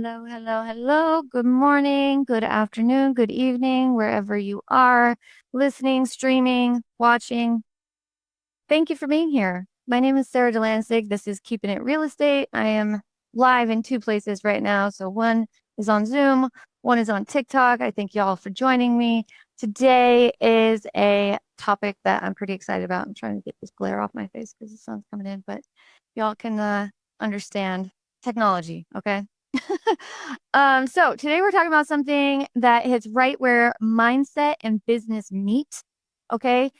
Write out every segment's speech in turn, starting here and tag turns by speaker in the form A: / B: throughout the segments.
A: Hello, hello, hello. Good morning, good afternoon, good evening, wherever you are listening, streaming, watching. Thank you for being here. My name is Sara Delansig. This is Keeping It Real Estate. I am live in two places right now. So one is on Zoom, one is on TikTok. I thank y'all for joining me. Today is a topic that I'm pretty excited about. I'm trying to get this glare off my face because the sun's coming in, but y'all can understand technology, okay? So today we're talking about something that hits right where mindset and business meet. Okay.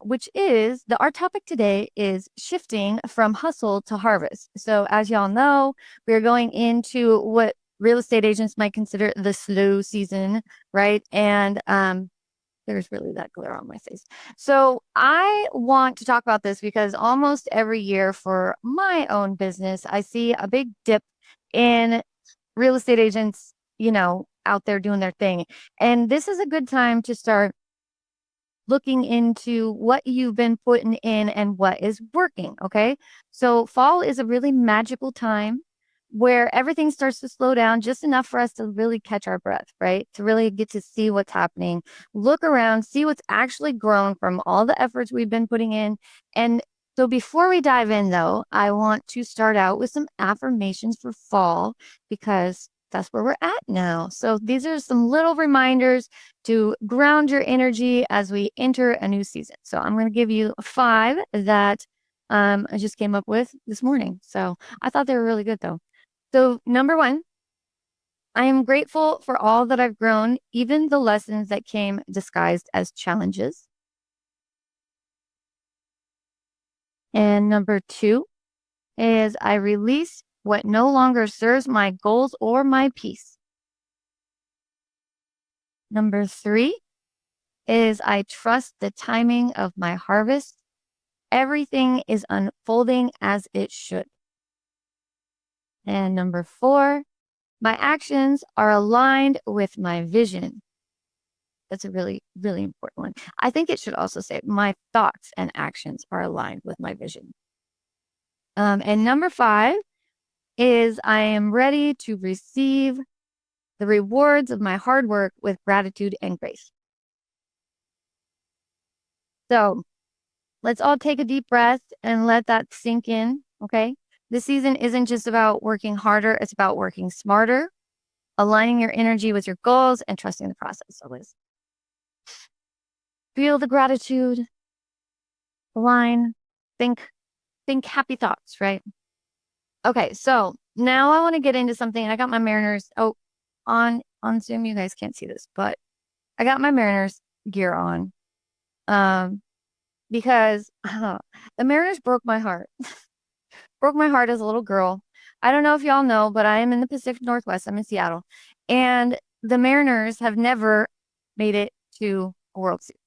A: Which is our topic today is shifting from hustle to harvest. So as y'all know, we're going into what real estate agents might consider the slow season, right? And there's really that glare on my face. So I want to talk about this because almost every year for my own business, I see a big dip in real estate agents, out there doing their thing. And this is a good time to start looking into what you've been putting in and what is working. Okay. So fall is a really magical time where everything starts to slow down just enough for us to really catch our breath, right? To really get to see what's happening, look around, see what's actually grown from all the efforts we've been putting in. And so before we dive in, though, I want to start out with some affirmations for fall because that's where we're at now. So these are some little reminders to ground your energy as we enter a new season. So I'm going to give you 5 that I just came up with this morning. So I thought they were really good, though. So number 1, I am grateful for all that I've grown, even the lessons that came disguised as challenges. And number 2 is I release what no longer serves my goals or my peace. Number 3 is I trust the timing of my harvest. Everything is unfolding as it should. And number 4, my actions are aligned with my vision. That's a really, really important one. I think it should also say my thoughts and actions are aligned with my vision. And number 5 is I am ready to receive the rewards of my hard work with gratitude and grace. So let's all take a deep breath and let that sink in, okay? This season isn't just about working harder, it's about working smarter, aligning your energy with your goals, and trusting the process always. Feel the gratitude, align, think happy thoughts, right? Okay, so now I want to get into something. I got my Mariners. Oh, on Zoom, you guys can't see this, but I got my Mariners gear on. Because the Mariners broke my heart. Broke my heart as a little girl. I don't know if y'all know, but I am in the Pacific Northwest. I'm in Seattle. And the Mariners have never made it to a World Series.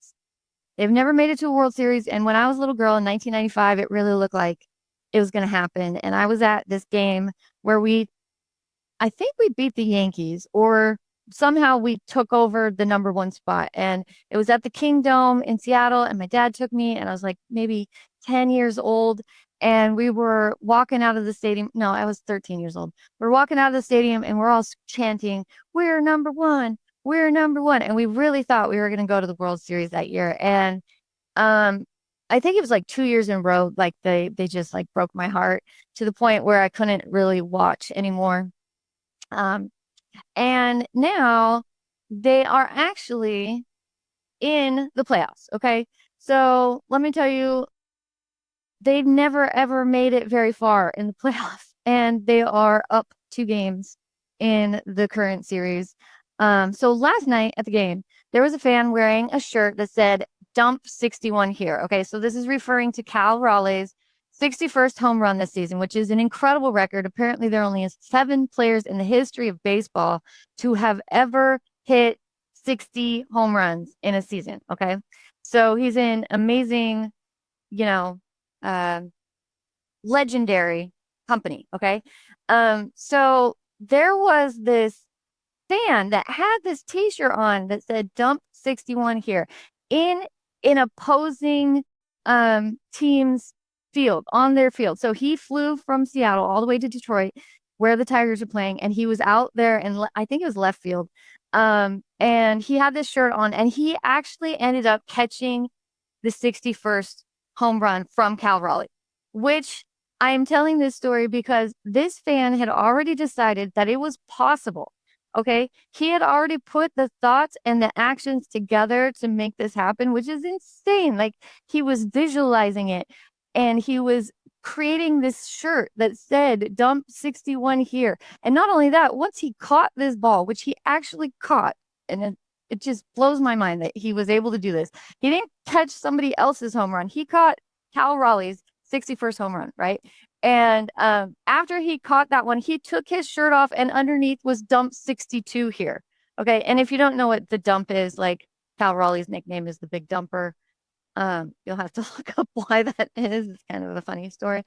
A: They've never made it to a World Series. And when I was a little girl in 1995, it really looked like it was going to happen. And I was at this game where I think we beat the Yankees, or somehow we took over the number 1 spot. And it was at the Kingdome in Seattle. And my dad took me, and I was like maybe 10 years old. And we were walking out of the stadium. No, I was 13 years old. We're walking out of the stadium and we're all chanting, "We're number 1. We're number 1." And we really thought we were going to go to the World Series that year. And I think it was like 2 years in a row, like they just like broke my heart to the point where I couldn't really watch anymore. And now they are actually in the playoffs. Okay. So let me tell you, they've never ever made it very far in the playoffs, and they are up 2 games in the current series. So last night at the game, there was a fan wearing a shirt that said "Dump 61 here." Okay, so this is referring to Cal Raleigh's 61st home run this season, which is an incredible record. Apparently, there are only 7 players in the history of baseball to have ever hit 60 home runs in a season. Okay, so he's an amazing, you know, uh, legendary company. Okay. So there was this fan that had this t-shirt on that said "Dump 61 here" in opposing team's field, on their field. So he flew from Seattle all the way to Detroit, where the Tigers are playing, and he was out there and I think it was left field. And he had this shirt on, and he actually ended up catching the 61st home run from Cal Raleigh, which I am telling this story because this fan had already decided that it was possible. Okay. He had already put the thoughts and the actions together to make this happen, which is insane. Like, he was visualizing it, and he was creating this shirt that said dump 61 here. And not only that, once he caught this ball, which he actually caught, and it just blows my mind that he was able to do this. He didn't catch somebody else's home run. He caught Cal Raleigh's 61st home run, right? And after he caught that one, he took his shirt off, and underneath was dump 62 here. Okay. And if you don't know what the dump is, like, Cal Raleigh's nickname is the Big Dumper. You'll have to look up why that is. It's kind of a funny story.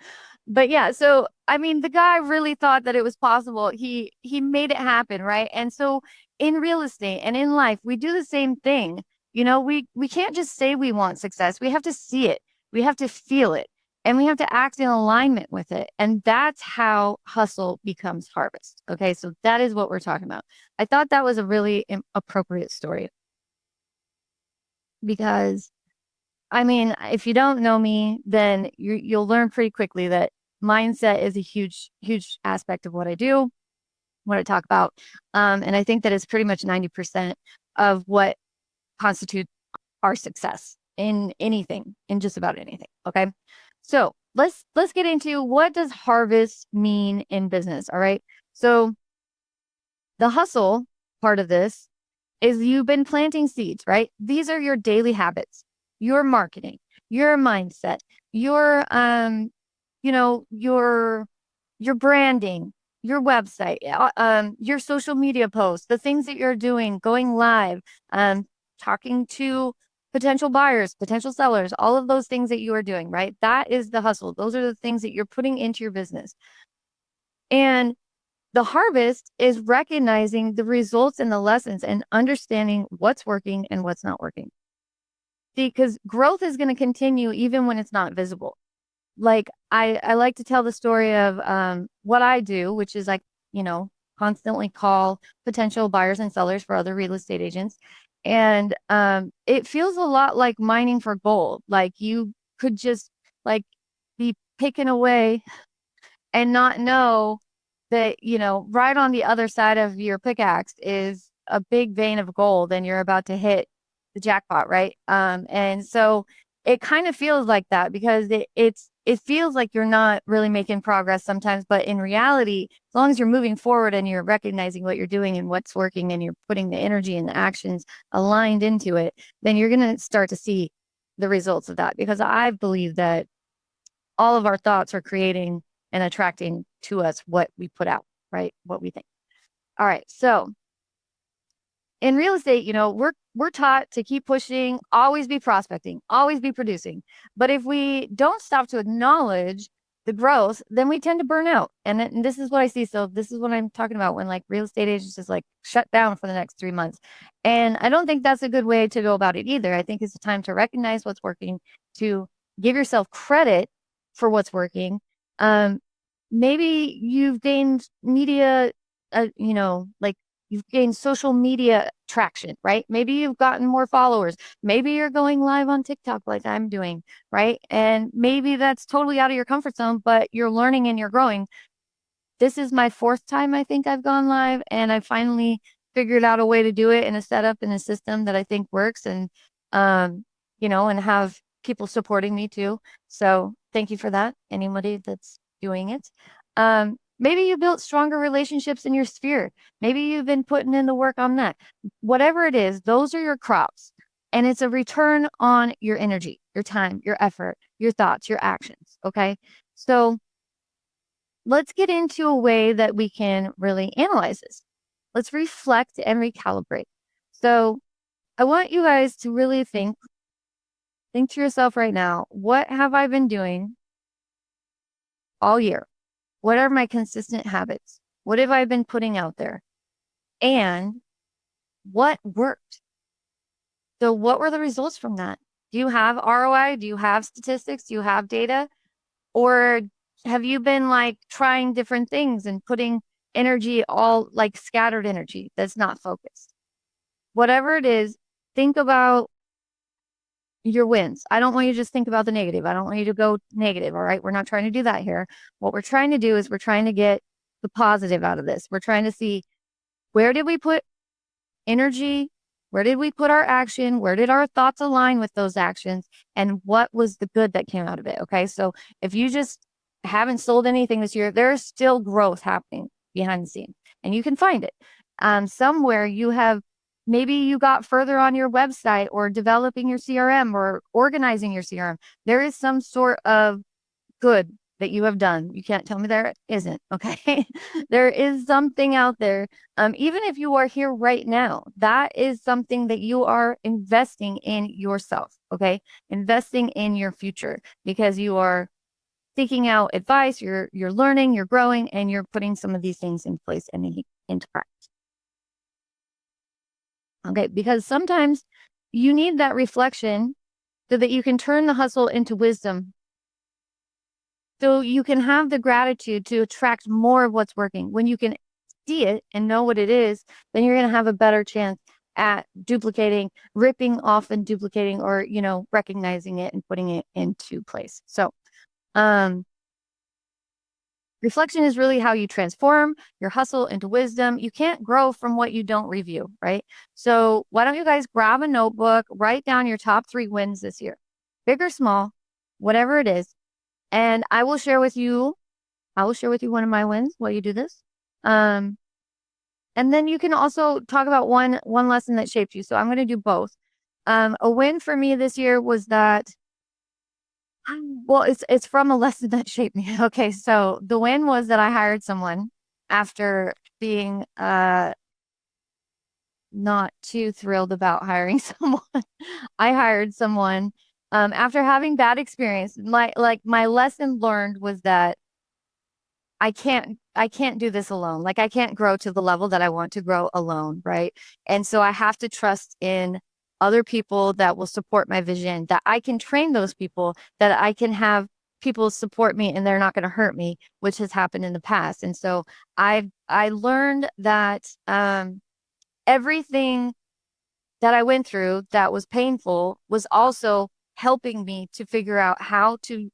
A: But yeah, so I mean, the guy really thought that it was possible. He made it happen, right? And so in real estate and in life, we do the same thing. We can't just say we want success. We have to see it. We have to feel it. And we have to act in alignment with it. And that's how hustle becomes harvest. Okay, so that is what we're talking about. I thought that was a really appropriate story because, I mean, if you don't know me, then you'll learn pretty quickly that mindset is a huge, huge aspect of what I do, what I talk about. And I think that it's pretty much 90% of what constitutes our success in anything, in just about anything. Okay. So let's get into, what does harvest mean in business? All right. So the hustle part of this is you've been planting seeds, right? These are your daily habits, your marketing, your mindset, your your branding, your website, your social media posts, the things that you're doing, going live, talking to potential buyers, potential sellers, all of those things that you are doing, right? That is the hustle. Those are the things that you're putting into your business. And the harvest is recognizing the results and the lessons and understanding what's working and what's not working. Because growth is going to continue even when it's not visible. Like, I like to tell the story of what I do, which is, like, constantly call potential buyers and sellers for other real estate agents. And it feels a lot like mining for gold. Like, you could just, like, be picking away and not know that, right on the other side of your pickaxe is a big vein of gold, and you're about to hit the jackpot, right? And so it kind of feels like that because it feels like you're not really making progress sometimes, but in reality, as long as you're moving forward and you're recognizing what you're doing and what's working, and you're putting the energy and the actions aligned into it, then you're going to start to see the results of that. Because I believe that all of our thoughts are creating and attracting to us what we put out, right? What we think. All right. So in real estate, we're taught to keep pushing, always be prospecting, always be producing. But if we don't stop to acknowledge the growth, then we tend to burn out. And this is what I see. So this is what I'm talking about when, like, real estate agents just, like, shut down for the next 3 months. And I don't think that's a good way to go about it either. I think it's a time to recognize what's working, to give yourself credit for what's working. Maybe you've gained media, like, you've gained social media traction, right? Maybe you've gotten more followers. Maybe you're going live on TikTok like I'm doing, right? And maybe that's totally out of your comfort zone, but you're learning and you're growing. This is my 4th time I think I've gone live, and I finally figured out a way to do it in a setup and a system that I think works, and and have people supporting me too. So thank you for that, anybody that's doing it. Maybe you built stronger relationships in your sphere. Maybe you've been putting in the work on that. Whatever it is, those are your crops. And it's a return on your energy, your time, your effort, your thoughts, your actions. Okay. So let's get into a way that we can really analyze this. Let's reflect and recalibrate. So I want you guys to really think to yourself right now, what have I been doing all year? What are my consistent habits? What have I been putting out there? And what worked? So what were the results from that? Do you have ROI? Do you have statistics? Do you have data? Or Have you been like trying different things and putting energy, all like scattered energy that's not focused? Whatever it is, think about your wins. I don't want you to just think about the negative. I don't want you to go negative. All right. We're not trying to do that here. What we're trying to do is we're trying to get the positive out of this. We're trying to see, where did we put energy? Where did we put our action? Where did our thoughts align with those actions? And what was the good that came out of it? Okay. So if you just haven't sold anything this year, there's still growth happening behind the scenes, and you can find it. Somewhere you have, maybe you got further on your website or developing your CRM or organizing your CRM. There is some sort of good that you have done. You can't tell me there isn't. Okay. There is something out there. Even if you are here right now, that is something that you are investing in yourself. Okay. Investing in your future, because you are seeking out advice, you're learning, you're growing, and you're putting some of these things in place and into practice. Okay. Because sometimes you need that reflection so that you can turn the hustle into wisdom. So you can have the gratitude to attract more of what's working. When you can see it and know what it is, then you're going to have a better chance at duplicating, ripping off and duplicating, or, recognizing it and putting it into place. So, reflection is really how you transform your hustle into wisdom. You can't grow from what you don't review, right? So why don't you guys grab a notebook, write down your top 3 wins this year, big or small, whatever it is. And I will share with you one of my wins while you do this. And then you can also talk about one lesson that shaped you. So I'm going to do both. A win for me this year was that, well, it's from a lesson that shaped me. Okay, so the win was that I hired someone after being not too thrilled about hiring someone. I hired someone after having bad experience. My lesson learned was that I can't do this alone. Like, I can't grow to the level that I want to grow alone, right? And so I have to trust in other people that will support my vision, that I can train those people, that I can have people support me and they're not going to hurt me, which has happened in the past. And so I learned that everything that I went through that was painful was also helping me to figure out how to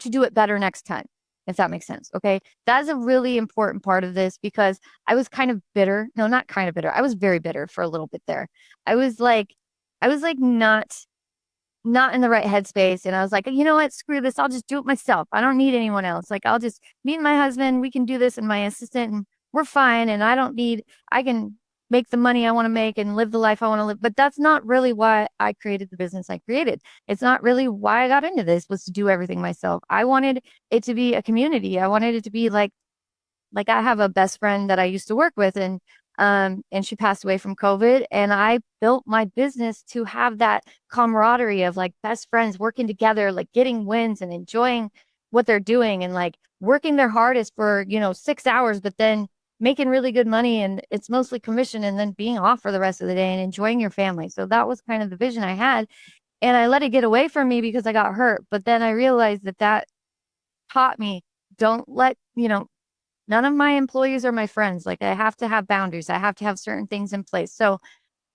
A: do it better next time, if that makes sense. Okay. That's a really important part of this, because I was kind of bitter. No, not kind of bitter. I was very bitter for a little bit there. I was like, not in the right headspace. And I was like, you know what? Screw this. I'll just do it myself. I don't need anyone else. Like, I'll just meet my husband. We can do this, and my assistant, and we're fine. And I can make the money I want to make and live the life I want to live. But that's not really why I created the business I created. It's not really why I got into this, was to do everything myself. I wanted it to be a community. I wanted it to be like I have a best friend that I used to work with, and she passed away from COVID, and I built my business to have that camaraderie of like best friends working together, like getting wins and enjoying what they're doing, and like working their hardest for 6 hours, but then making really good money, and it's mostly commission, and then being off for the rest of the day and enjoying your family. So that was kind of the vision I had, and I let it get away from me because I got hurt. But then I realized that taught me, don't let none of my employees are my friends. Like, I have to have boundaries. I have to have certain things in place. So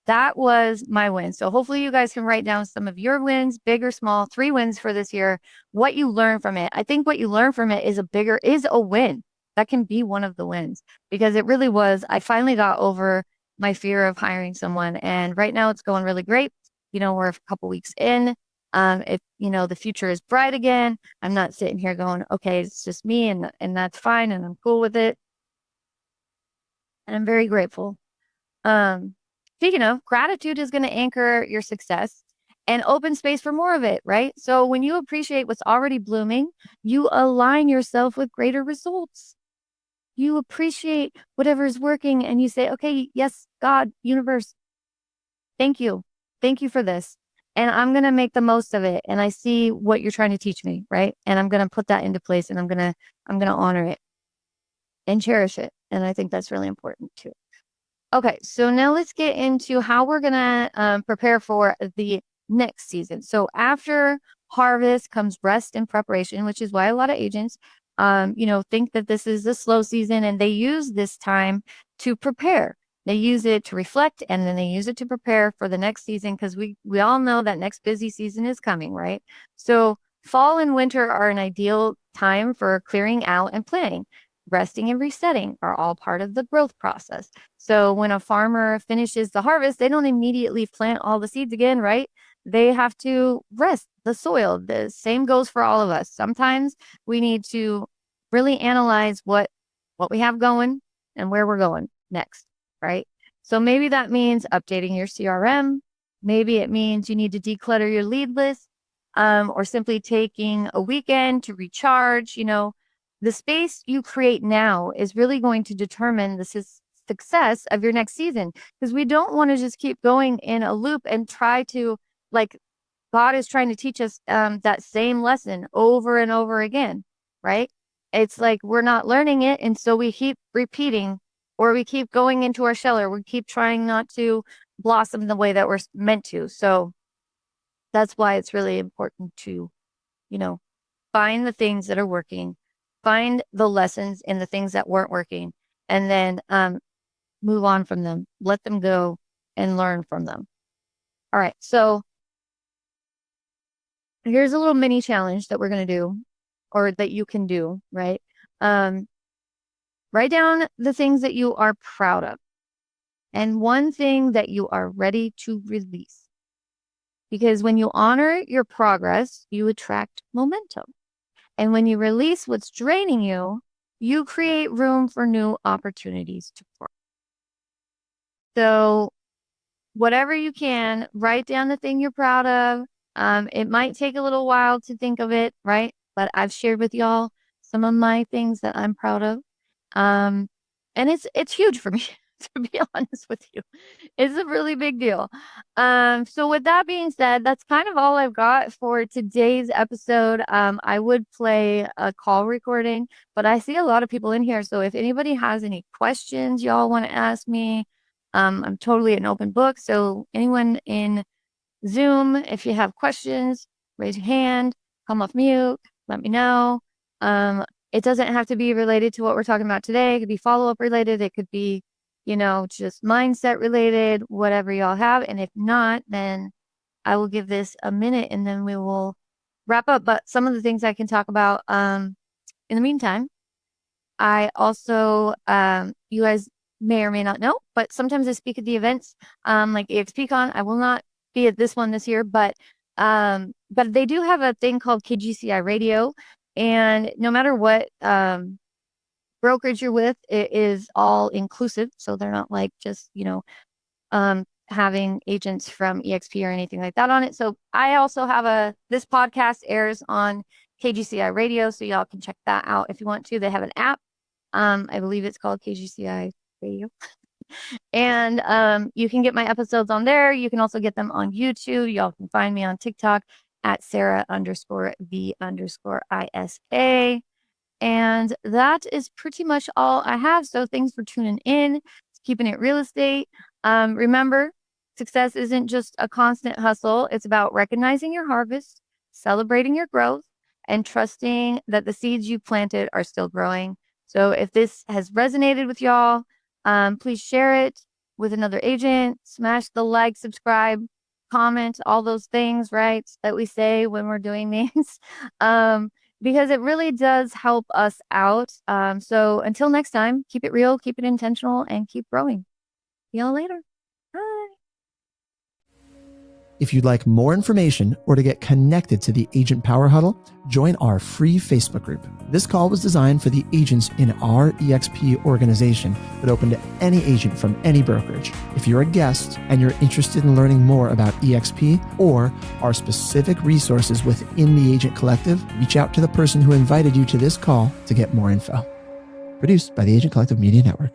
A: that was my win. So hopefully you guys can write down some of your wins, big or small, 3 wins for this year, what you learn from it. I think what you learn from it is a win. That can be one of the wins, because it really was. I finally got over my fear of hiring someone, and right now it's going really great. We're a couple weeks in. If the future is bright again, I'm not sitting here going, okay, it's just me, and that's fine, and I'm cool with it. And I'm very grateful. Speaking of, gratitude is going to anchor your success and open space for more of it, right? So when you appreciate what's already blooming, you align yourself with greater results. You appreciate whatever is working, and you say, okay, yes, God, universe, thank you. Thank you for this. And I'm going to make the most of it. And I see what you're trying to teach me, right? And I'm going to put that into place, and I'm going to honor it and cherish it. And I think that's really important too. Okay, so now let's get into how we're going to prepare for the next season. So after harvest comes rest and preparation, which is why a lot of agents think that this is the slow season, and they use this time to prepare. They use it to reflect, and then they use it to prepare for the next season, because we all know that next busy season is coming, right? So fall and winter are an ideal time for clearing out and planning. Resting and resetting are all part of the growth process. So when a farmer finishes the harvest, they don't immediately plant all the seeds again, right? They have to rest the soil. The same goes for all of us. Sometimes we need to really analyze what we have going and where we're going next, right? So maybe that means updating your CRM. Maybe it means you need to declutter your lead list, or simply taking a weekend to recharge. The space you create now is really going to determine the success of your next season, because we don't want to just keep going in a loop and try to, like, God is trying to teach us that same lesson over and over again, right? It's like we're not learning it, and so we keep repeating, or we keep going into our shell, or we keep trying not to blossom the way that we're meant to. So that's why it's really important to, find the things that are working, find the lessons in the things that weren't working, and then move on from them, let them go, and learn from them. All right. So here's a little mini challenge that we're going to do, or that you can do, right? Write down the things that you are proud of and one thing that you are ready to release. Because when you honor your progress, you attract momentum. And when you release what's draining you, you create room for new opportunities to grow. So whatever you can, write down the thing you're proud of. It might take a little while to think of it, right? But I've shared with y'all some of my things that I'm proud of. And it's huge for me, to be honest with you. It's a really big deal. So with that being said, that's kind of all I've got for today's episode. I would play a call recording, but I see a lot of people in here. So if anybody has any questions y'all want to ask me, I'm totally an open book. So anyone in Zoom, if you have questions, raise your hand, come off mute, let me know. It doesn't have to be related to what we're talking about today. It could be follow-up related. It could be, just mindset related, whatever y'all have. And if not, then I will give this a minute and then we will wrap up. But some of the things I can talk about in the meantime, I also, you guys may or may not know, but sometimes I speak at the events like EXPCon. I will not be at this one this year, but they do have a thing called KGCI Radio. And no matter what brokerage you're with, it is all inclusive. So they're not like just, having agents from EXP or anything like that on it. So I also have this podcast airs on KGCI Radio. So y'all can check that out if you want to. They have an app. I believe it's called KGCI Radio. And you can get my episodes on there. You can also get them on YouTube. Y'all can find me on TikTok at Sara_V_ISA. And that is pretty much all I have. So thanks for tuning in, keeping it real estate. Remember, success isn't just a constant hustle. It's about recognizing your harvest, celebrating your growth, and trusting that the seeds you planted are still growing. So if this has resonated with y'all, please share it with another agent, smash the like, subscribe, comment, all those things, right, that we say when we're doing these, because it really does help us out. So until next time, keep it real, keep it intentional, and keep growing. See y'all later. Bye.
B: If you'd like more information or to get connected to the Agent Power Huddle, join our free Facebook group. This call was designed for the agents in our EXP organization, but open to any agent from any brokerage. If you're a guest and you're interested in learning more about EXP or our specific resources within the Agent Collective, reach out to the person who invited you to this call to get more info. Produced by the Agent Collective Media Network.